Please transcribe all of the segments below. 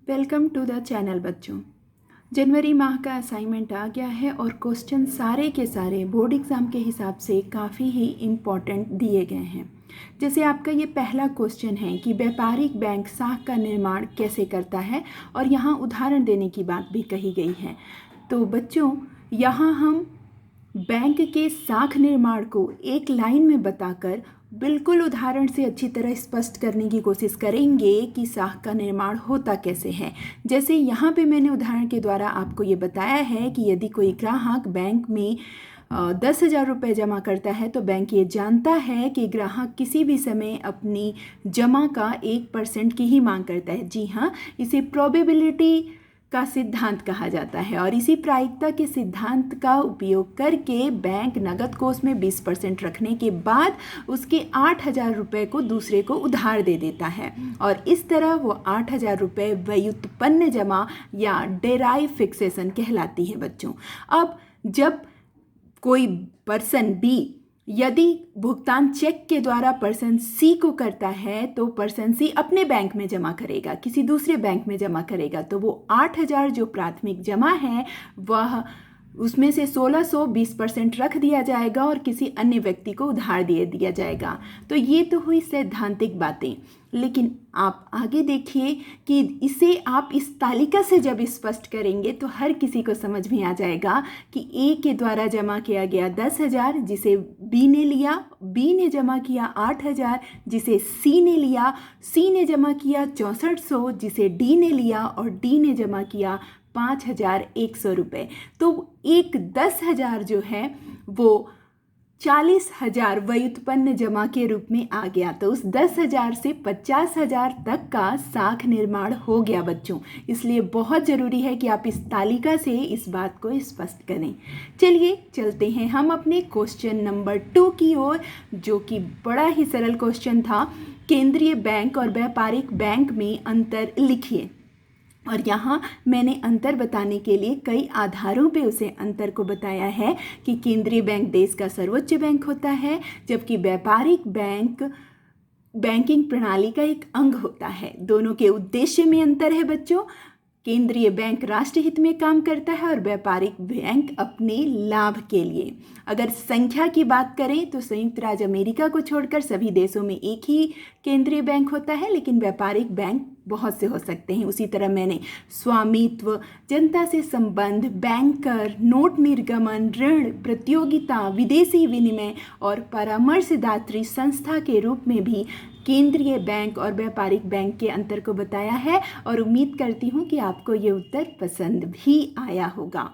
Welcome to the channel बच्चों। जनवरी माह का असाइनमेंट आ गया है और क्वेश्चन सारे के सारे बोर्ड एग्ज़ाम के हिसाब से काफ़ी ही इम्पॉर्टेंट दिए गए हैं। जैसे आपका ये पहला क्वेश्चन है कि व्यापारिक बैंक साख का निर्माण कैसे करता है, और यहाँ उदाहरण देने की बात भी कही गई है। तो बच्चों, यहाँ हम बैंक के साख निर्माण को एक लाइन में बताकर बिल्कुल उदाहरण से अच्छी तरह स्पष्ट करने की कोशिश करेंगे कि साख का निर्माण होता कैसे है। जैसे यहाँ पे मैंने उदाहरण के द्वारा आपको ये बताया है कि यदि कोई ग्राहक बैंक में 10,000 रुपये जमा करता है तो बैंक ये जानता है कि ग्राहक किसी भी समय अपनी जमा का 1% की ही मांग करता है। जी हाँ, इसे प्रोबेबिलिटी का सिद्धांत कहा जाता है और इसी प्रायिकता के सिद्धांत का उपयोग करके बैंक नगद कोष में 20% रखने के बाद उसके 8,000 रुपये को दूसरे को उधार दे देता है और इस तरह वो 8,000 रुपये व्युत्पन्न जमा या डेराइव फिक्सेशन कहलाती है बच्चों। अब जब कोई पर्सन बी यदि भुगतान चेक के द्वारा पर्सन सी को करता है तो पर्सन सी अपने बैंक में जमा करेगा, किसी दूसरे बैंक में जमा करेगा, तो वो 8,000 जो प्राथमिक जमा है वह उसमें से 1,600 20% रख दिया जाएगा और किसी अन्य व्यक्ति को उधार दे दिया जाएगा। तो ये तो हुई सैद्धांतिक बातें, लेकिन आप आगे देखिए कि इसे आप इस तालिका से जब स्पष्ट करेंगे तो हर किसी को समझ में आ जाएगा कि ए के द्वारा जमा किया गया 10,000 जिसे बी ने लिया, बी ने जमा किया 8,000 जिसे सी ने लिया, सी ने जमा किया 6400 जिसे डी ने लिया और डी ने जमा किया 5,100 रुपये। तो एक 10,000 जो है वो 40,000 व्युत्पन्न जमा के रूप में आ गया। तो उस 10,000 से 50,000 तक का साख निर्माण हो गया बच्चों। इसलिए बहुत ज़रूरी है कि आप इस तालिका से इस बात को स्पष्ट करें। चलिए चलते हैं हम अपने क्वेश्चन नंबर 2 की ओर, जो कि बड़ा ही सरल क्वेश्चन था। केंद्रीय बैंक और व्यापारिक बैंक में अंतर लिखिए। और यहाँ मैंने अंतर बताने के लिए कई आधारों पे उसे अंतर को बताया है कि केंद्रीय बैंक देश का सर्वोच्च बैंक होता है, जबकि व्यापारिक बैंक बैंकिंग प्रणाली का एक अंग होता है। दोनों के उद्देश्य में अंतर है बच्चों। केंद्रीय बैंक राष्ट्रहित में काम करता है और व्यापारिक बैंक अपने लाभ के लिए। अगर संख्या की बात करें तो संयुक्त राज्य अमेरिका को छोड़कर सभी देशों में एक ही केंद्रीय बैंक होता है, लेकिन व्यापारिक बैंक बहुत से हो सकते हैं। उसी तरह मैंने स्वामित्व, जनता से संबंध, बैंकर, नोट निर्गमन, ऋण, प्रतियोगिता, विदेशी विनिमय और परामर्शदात्री संस्था के रूप में भी केंद्रीय बैंक और व्यापारिक बैंक के अंतर को बताया है और उम्मीद करती हूँ कि आपको ये उत्तर पसंद भी आया होगा।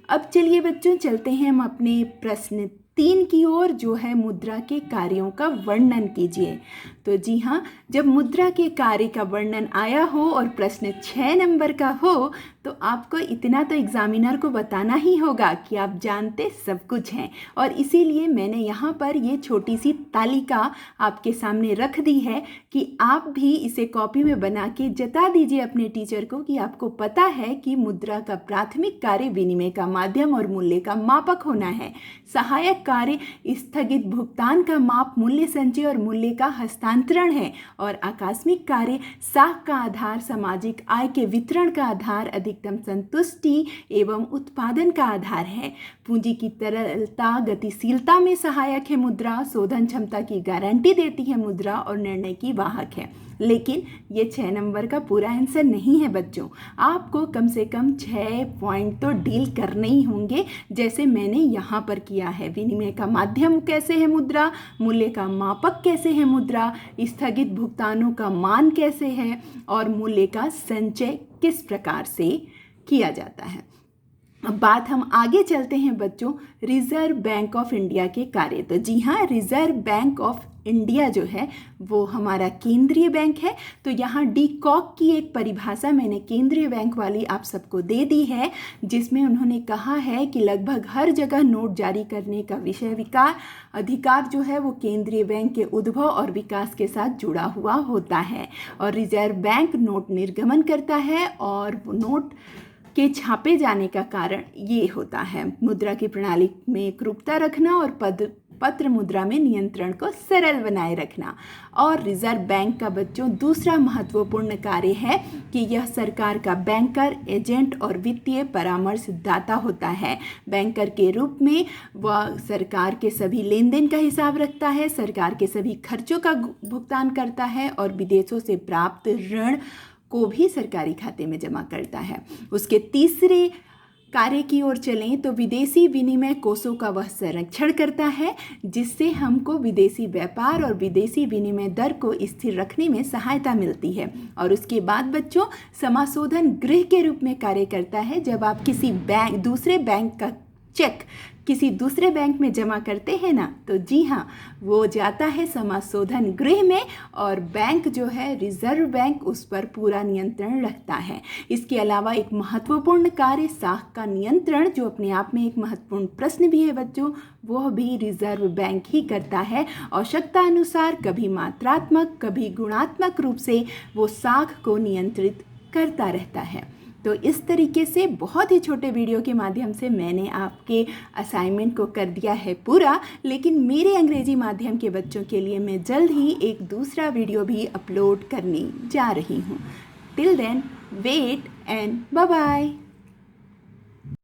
अब चलिए बच्चों, चलते हैं हम अपने प्रश्न 3 की ओर, जो है मुद्रा के कार्यों का वर्णन कीजिए। तो जी हाँ, जब मुद्रा के कार्य का वर्णन आया हो और प्रश्न 6 नंबर का हो तो आपको इतना तो एग्जामिनर को बताना ही होगा कि आप जानते सब कुछ हैं, और इसीलिए मैंने यहाँ पर ये छोटी सी तालिका आपके सामने रख दी है कि आप भी इसे कॉपी में बना के जता दीजिए अपने टीचर को कि आपको पता है कि मुद्रा का प्राथमिक कार्य विनिमय का माध्यम और मूल्य का मापक होना है। सहायक कार्य स्थगित भुगतान का माप, मूल्य संचय और मूल्य का हस्तांतरण है, और आकस्मिक कार्य साख का आधार, सामाजिक आय के वितरण का आधार, अधिकतम संतुष्टि एवं उत्पादन का आधार है। पूंजी की तरलता, गतिशीलता में सहायक है मुद्रा, शोधन क्षमता की गारंटी देती है मुद्रा और निर्णय की वाहक है। लेकिन ये 6 नंबर का पूरा आंसर नहीं है बच्चों। आपको कम से कम 6 पॉइंट तो डील करने ही होंगे, जैसे मैंने यहाँ पर किया है। विनिमय का माध्यम कैसे है मुद्रा, मूल्य का मापक कैसे है मुद्रा, स्थगित भुगतानों का मान कैसे है, और मूल्य का संचय किस प्रकार से किया जाता है। अब बात हम आगे चलते हैं बच्चों, रिजर्व बैंक ऑफ इंडिया के कार्य। तो जी हाँ, रिजर्व बैंक ऑफ इंडिया जो है वो हमारा केंद्रीय बैंक है। तो यहाँ डी कॉक की एक परिभाषा मैंने केंद्रीय बैंक वाली आप सबको दे दी है, जिसमें उन्होंने कहा है कि लगभग हर जगह नोट जारी करने का विषय विकार अधिकार जो है वो केंद्रीय बैंक के उद्भव और विकास के साथ जुड़ा हुआ होता है, और रिजर्व बैंक नोट निर्गमन करता है और वो नोट के छापे जाने का कारण ये होता है मुद्रा की प्रणाली में एकरूपता रखना और पत्र मुद्रा में नियंत्रण को सरल बनाए रखना। और रिजर्व बैंक का बच्चों दूसरा महत्वपूर्ण कार्य है कि यह सरकार का बैंकर, एजेंट और वित्तीय परामर्शदाता होता है। बैंकर के रूप में वह सरकार के सभी लेन देन का हिसाब रखता है, सरकार के सभी खर्चों का भुगतान करता है और विदेशों से प्राप्त ऋण को भी सरकारी खाते में जमा करता है। उसके तीसरे कार्य की ओर चलें तो विदेशी विनिमय कोषों का वह संरक्षण करता है, जिससे हमको विदेशी व्यापार और विदेशी विनिमय दर को स्थिर रखने में सहायता मिलती है। और उसके बाद बच्चों समाशोधन गृह के रूप में कार्य करता है। जब आप किसी दूसरे बैंक का चेक किसी दूसरे बैंक में जमा करते हैं ना, तो जी हाँ, वो जाता है समाशोधन गृह में और बैंक जो है रिजर्व बैंक उस पर पूरा नियंत्रण रखता है। इसके अलावा एक महत्वपूर्ण कार्य साख का नियंत्रण, जो अपने आप में एक महत्वपूर्ण प्रश्न भी है बच्चों, वह भी रिजर्व बैंक ही करता है। आवश्यकता अनुसार कभी मात्रात्मक कभी गुणात्मक रूप से वो साख को नियंत्रित करता रहता है। तो इस तरीके से बहुत ही छोटे वीडियो के माध्यम से मैंने आपके असाइनमेंट को कर दिया है पूरा, लेकिन मेरे अंग्रेजी माध्यम के बच्चों के लिए मैं जल्द ही एक दूसरा वीडियो भी अपलोड करने जा रही हूँ। Till then wait and bye bye.